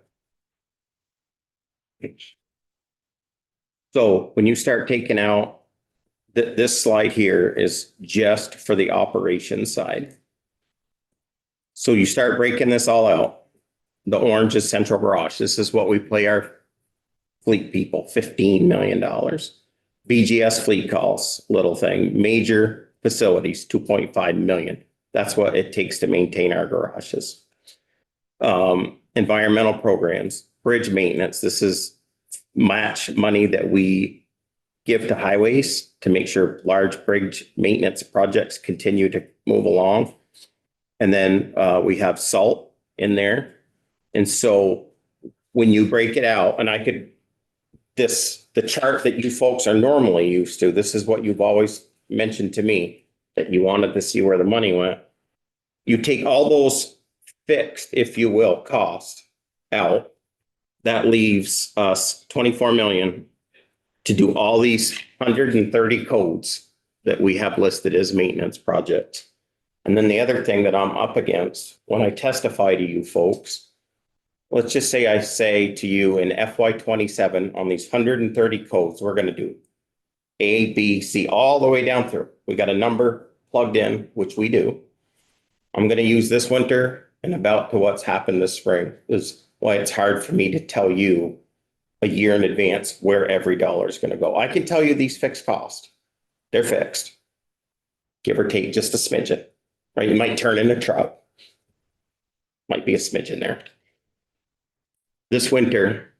So when you start taking out, this slide here is just for the operations side. So you start breaking this all out. The orange is central garage. This is what we pay our fleet people, $15 million. BGS fleet calls, little thing. Major facilities, 2.5 million. That's what it takes to maintain our garages. Environmental programs, bridge maintenance. This is match money that we give to highways to make sure large bridge maintenance projects continue to move along. And then we have salt in there. And so when you break it out, and the chart that you folks are normally used to, this is what you've always mentioned to me, that you wanted to see where the money went. You take all those fixed, if you will, cost out. That leaves us 24 million to do all these 130 codes that we have listed as maintenance projects. And then the other thing that I'm up against when I testify to you folks, let's just say I say to you in FY27 on these 130 codes, we're going to do A, B, C, all the way down through. We got a number plugged in, which we do. I'm going to use this winter and about to what's happened this spring is why it's hard for me to tell you a year in advance where every dollar is going to go. I can tell you these fixed costs. They're fixed. Give or take just a smidgen, right? You might turn in a truck. Might be a smidgen there. This winter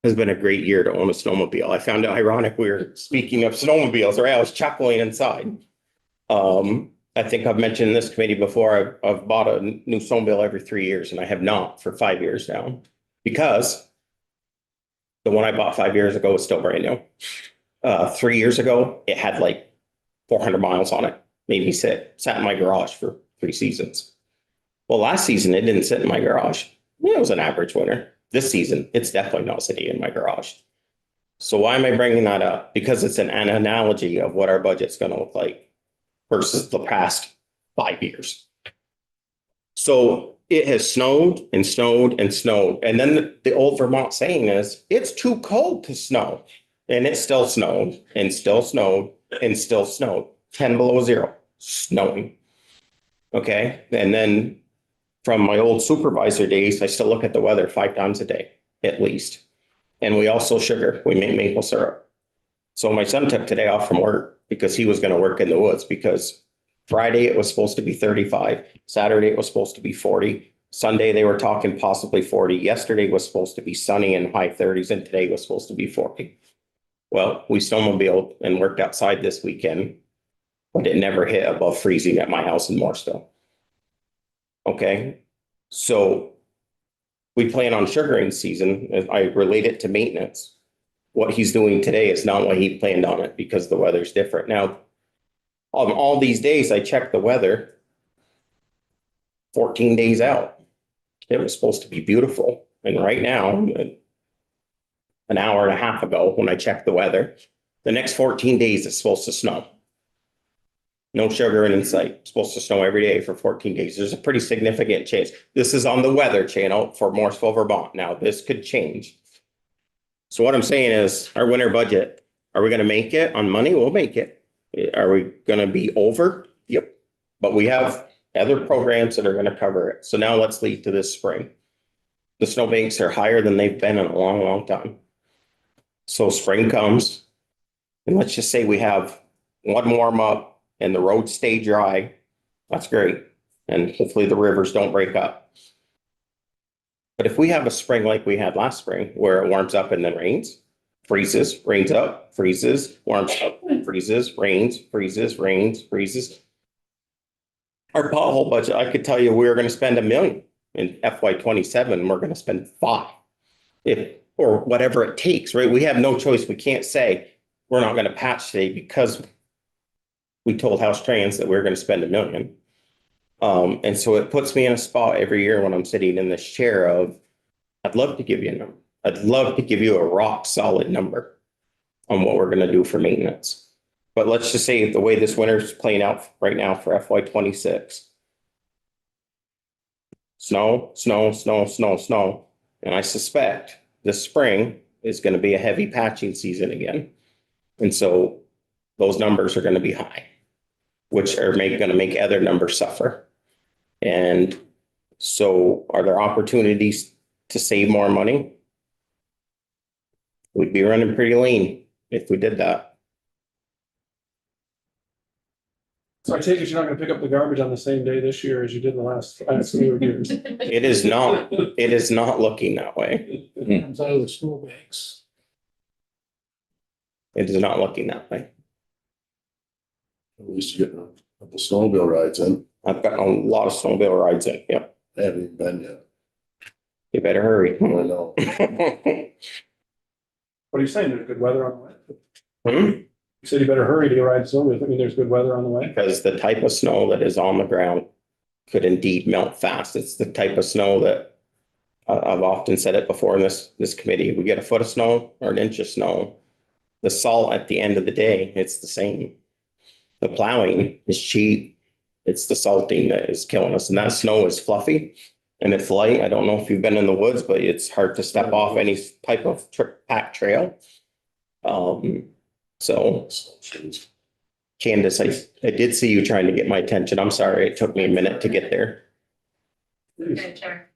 has been a great year to own a snowmobile. I found it ironic we were speaking of snowmobiles, right? I was chuckling inside. I think I've mentioned in this committee before, I've bought a new snowmobile every 3 years, and I have not for 5 years now because the one I bought 5 years ago was still brand new. 3 years ago, it had like 400 miles on it. Made me sat in my garage for 3 seasons. Well, last season, it didn't sit in my garage. It was an average winter. This season, it's definitely not sitting in my garage. So why am I bringing that up? Because it's an analogy of what our budget's going to look like versus the past 5 years. So it has snowed and snowed and snowed. And then the old Vermont saying is, it's too cold to snow. And it still snowed and still snowed and still snowed. 10 below zero, snowing. Okay. And then from my old supervisor days, I still look at the weather 5 times a day, at least. And we also sugar, we make maple syrup. So my son took today off from work because he was going to work in the woods because Friday it was supposed to be 35. Saturday it was supposed to be 40. Sunday they were talking possibly 40. Yesterday was supposed to be sunny and high 30s and today was supposed to be 40. Well, we snowmobiled and worked outside this weekend, but it never hit above freezing at my house in Morrisville. Okay, so we plan on sugaring season. I relate it to maintenance. What he's doing today is not what he planned on it because the weather's different. Now, on all these days, I checked the weather 14 days out. It was supposed to be beautiful. And right now, an hour and a half ago, when I checked the weather, the next 14 days it's supposed to snow. No sugar in sight. It's supposed to snow every day for 14 days. There's a pretty significant change. This is on the Weather Channel for Morrisville, Vermont. Now, this could change. So what I'm saying is, our winter budget, are we gonna make it on money? We'll make it. Are we gonna be over? Yep. But we have other programs that are gonna cover it. So now let's lead to this spring. The snowbanks are higher than they've been in a long, long time. So spring comes, and let's just say we have one warm up and the roads stay dry. That's great. And hopefully the rivers don't break up. But if we have a spring like we had last spring, where it warms up and then rains, freezes, rains up, freezes, warms up, freezes, rains, freezes, rains, freezes. Our pothole budget, I could tell you, we were gonna spend $1 million in FY 27, we're gonna spend 5. Or whatever it takes, right? We have no choice. We can't say, we're not gonna patch today because we told House Trans that we were gonna spend $1 million. And so it puts me in a spot every year when I'm sitting in this chair of, I'd love to give you a number. I'd love to give you a rock solid number on what we're gonna do for maintenance. But let's just say the way this winter's playing out right now for FY 26. Snow, snow, snow, snow, snow. And I suspect this spring is gonna be a heavy patching season again. And so those numbers are gonna be high, which are gonna make other numbers suffer. And so are there opportunities to save more money? We'd be running pretty lean if we did that. So I take it you're not gonna pick up the garbage on the same day this year as you did the last few years. It is not looking that way. Comes out of the snowbanks. It is not looking that way. At least you're getting a couple snowmobile rides in. I've got a lot of snowmobile rides in, yep. I haven't even been yet. You better hurry. I know. What are you saying? There's good weather on the way? Hmm? You said you better hurry to get ride snowmobile. I mean, there's good weather on the way. Because the type of snow that is on the ground could indeed melt fast. It's the type of snow that I've often said it before in this committee. We get a foot of snow or an inch of snow. The salt at the end of the day, it's the same. The plowing is cheap. It's the salting that is killing us. And that snow is fluffy and it's light. I don't know if you've been in the woods, but it's hard to step off any type of packed trail. So Candace, I did see you trying to get my attention. I'm sorry. It took me a minute to get there. Okay, Chair.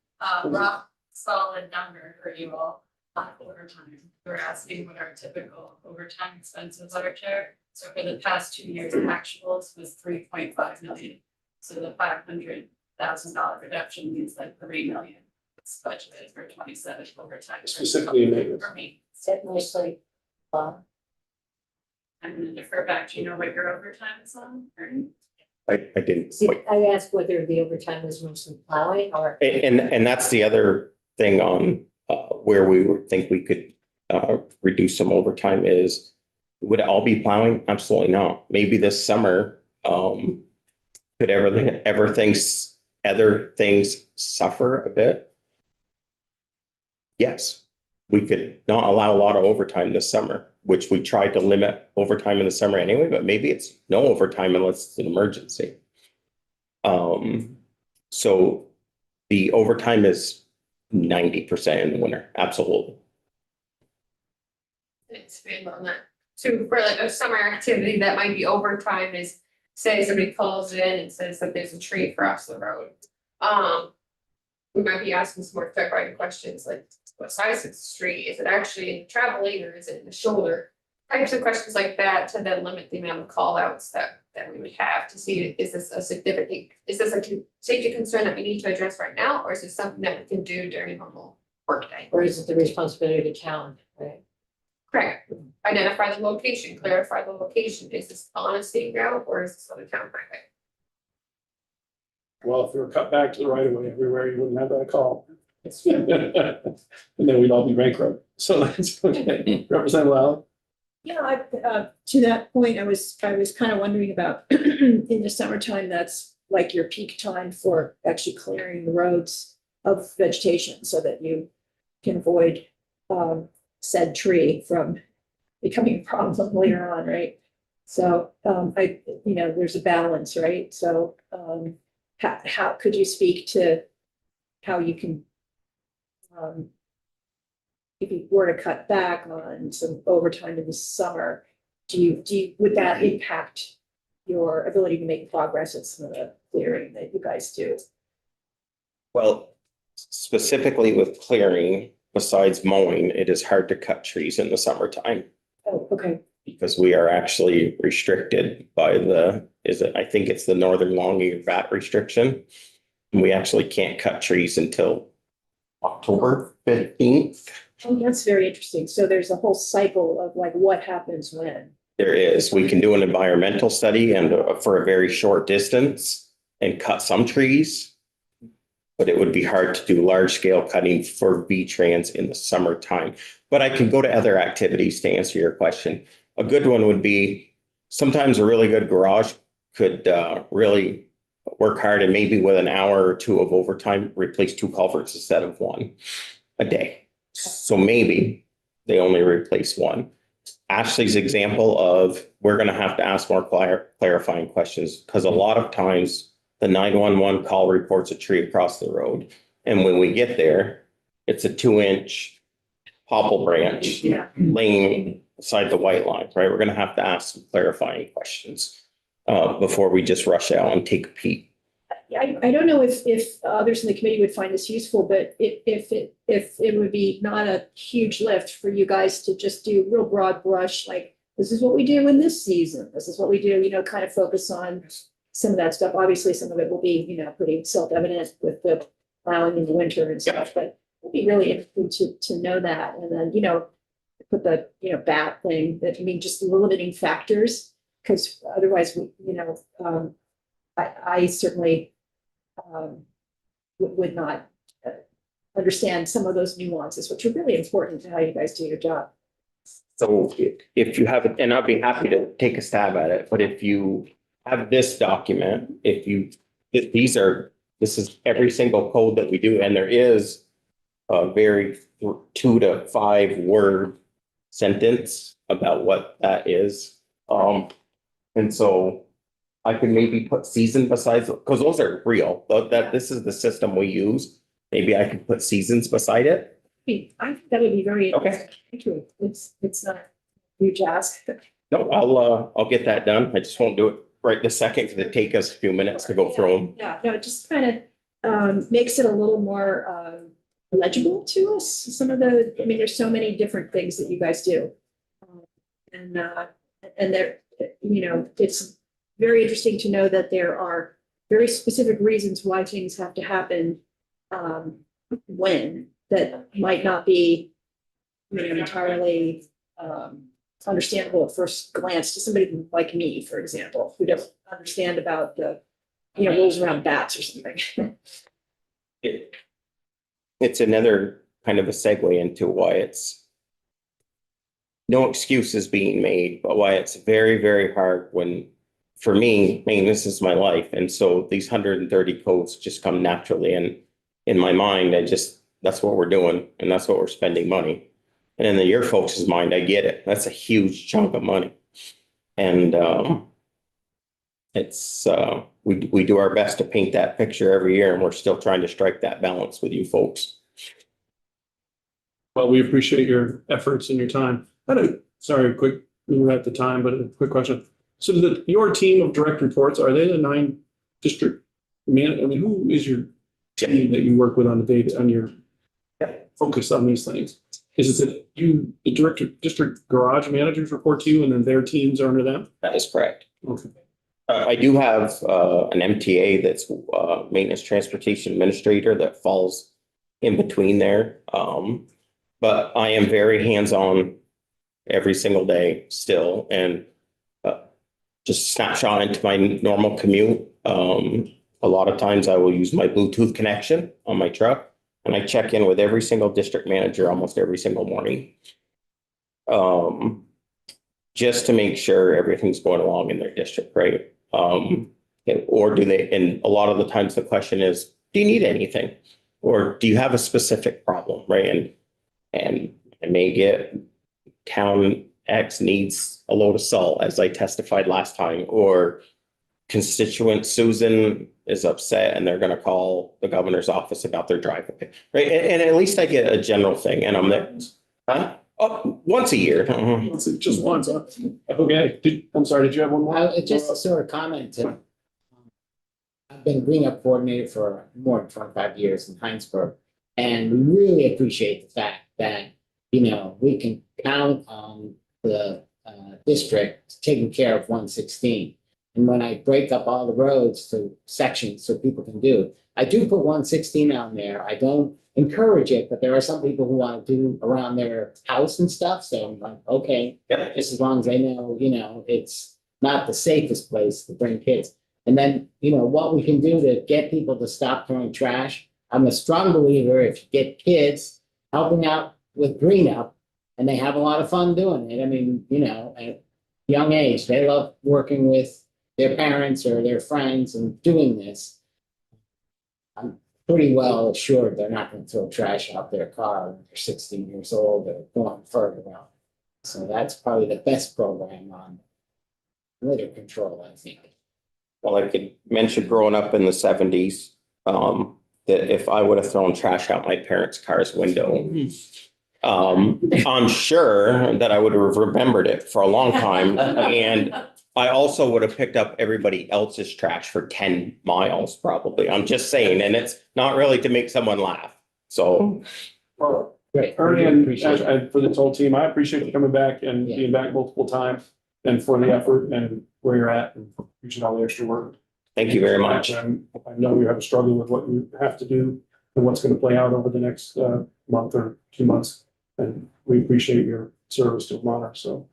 Rough, solid number for you all on overtime. We're asking what our typical overtime expenses are, Chair. So for the past 2 years, actuals was 3.5 million. So the $500,000 reduction means like 3 million. It's budgeted for 27 overtime. Specifically in maintenance. For me. Is that mostly, I'm gonna defer back. Do you know what your overtime is on? Or- I didn't. see, I asked whether the overtime was mostly plowing or. And that's the other thing on where we would think we could reduce some overtime is, would it all be plowing? Absolutely not. Maybe this summer, could other things suffer a bit? Yes, we could not allow a lot of overtime this summer, which we tried to limit overtime in the summer anyway, but maybe it's no overtime unless it's an emergency. So the overtime is 90% in the winter, absolutely. Expand on that. So for like a summer activity that might be overtime is, say somebody calls in and says that there's a tree across the road. We might be asking some more clarifying questions like what size is the tree? Is it actually in the travel lane or is it in the shoulder? Types of questions like that to then limit the amount of call outs that we would have to see, is this a safety concern that we need to address right now? Or is this something that we can do during a normal workday? Or is it the responsibility of the town, right? Correct. Identify the location, clarify the location. Is this on a state route or is this on a town highway? Well, if we were cut back to the right of way everywhere, you wouldn't have that call. And then we'd all be bankrupt. So that's okay. Representative Lally? Yeah, to that point, I was kind of wondering about in the summertime, that's like your peak time for actually clearing the roads of vegetation so that you can avoid, said tree from becoming a problem later on, right? So, there's a balance, right? So, how could you speak to how you can, if you were to cut back on some overtime in the summer, would that impact your ability to make progress at some of the clearing that you guys do? Well, specifically with clearing, besides mowing, it is hard to cut trees in the summertime Oh, okay, because we are actually restricted by I think it's the northern longyear bat restriction. And we actually can't cut trees until October 15th. oh, that's very interesting. So there's a whole cycle of like what happens when. There is, we can do an environmental study and for a very short distance and cut some trees. But it would be hard to do large scale cutting for V-Trans in the summertime. But I can go to other activities to answer your question. A good one would be sometimes a really good garage could really work hard and maybe with an hour or two of overtime, replace 2 culverts instead of 1 a day. So maybe they only replace 1. Ashley's example of we're going to have to ask more clarifying questions because a lot of times the 911 call reports a tree across the road. And when we get there, it's a 2-inch popple branch Yeah. laying beside the white line, right? We're going to have to ask some clarifying questions before we just rush out and take a peek. I don't know if others in the committee would find this useful, but if it would be not a huge lift for you guys to just do real broad brush, like, this is what we do in this season, this is what we do, kind of focus on some of that stuff. Obviously, some of it will be, pretty self-evident with the plowing in the winter and stuff, but it'd be really interesting to know that. And then, put the, bat thing, just limiting factors, because otherwise, I certainly would not understand some of those nuances, which are really important to how you guys do your job. So if you have it, and I'd be happy to take a stab at it, but if you have this document, this is every single code that we do, and there is a very 2 to 5 word sentence about what that is. And so I can maybe put season besides, because those are real, that this is the system we use. Maybe I could put seasons beside it. I think that would be very Okay. interesting. Thank you. It's not a huge ask. No, I'll get that done. I just won't do it right this second because it take us a few minutes to go through them. Yeah, no, it just kind of makes it a little more legible to us. Some of there's so many different things that you guys do. And there, it's very interesting to know that there are very specific reasons why things have to happen when that might not be entirely understandable at first glance to somebody like me, for example, who doesn't understand about the rules around bats or something. It's another kind of a segue into why it's no excuses being made, but why it's very, very hard when, for me, this is my life. And so these 130 codes just come naturally. And in my mind, that's what we're doing. And that's what we're spending money. And in your folks' mind, I get it. That's a huge chunk of money. And we do our best to paint that picture every year. And we're still trying to strike that balance with you folks. Well, we appreciate your efforts and your time. We were at the time, but a quick question. So your team of direct reports, are they the 9 district who is your team that you work with on the data, on your focus on these things? Is it that the district garage managers report to you and then their teams are under them? That is correct. Okay. I do have an MTA that's maintenance transportation administrator that falls in between there. But I am very hands-on every single day still, and just snapshot into my normal commute. A lot of times I will use my Bluetooth connection on my truck, and I check in with every single district manager almost every single morning. Just to make sure everything's going along in their district, right? Or do they, and a lot of the times the question is, do you need anything? Or do you have a specific problem, right? And And I may get town X needs a load of salt, as I testified last time, or constituent Susan is upset and they're gonna call the governor's office about their driveway, right? And at least I get a general thing and I'm there. Huh? Oh, once a year. Mhm. Just once, huh? Okay, I'm sorry, did you have one more? Just a sort of comment to. I've been greenup coordinator for more than 25 years in Heinsberg. And we really appreciate the fact that, you know, we can count on the district taking care of 116. And when I break up all the roads to sections so people can do, I do put 116 on there. I don't encourage it, but there are some people who want to do around their house and stuff. So I'm like, okay, Yep. just as long as they know, you know, it's not the safest place to bring kids. And then, you know, what we can do to get people to stop throwing trash. I'm a strong believer if you get kids helping out with green up and they have a lot of fun doing it. I mean, you know, at young age, they love working with their parents or their friends and doing this. I'm pretty well assured they're not going to throw trash out their car when they're 16 years old or going further out. So that's probably the best program on litter control, I think. Well, I could mention growing up in the 70s, that if I would have thrown trash out my parents' car's window, I'm sure that I would have remembered it for a long time. And I also would have picked up everybody else's trash for 10 miles, probably. I'm just saying, and it's not really to make someone laugh. So, Great. Ernie, and Appreciate it. for this whole team, I appreciate you coming back and Yeah. being back multiple times and for the effort and where you're at and appreciate all the extra work. thank you very much. I know you have a struggle with what you have to do and what's going to play out over the next month or 2 months. And we appreciate your service to Monarch. So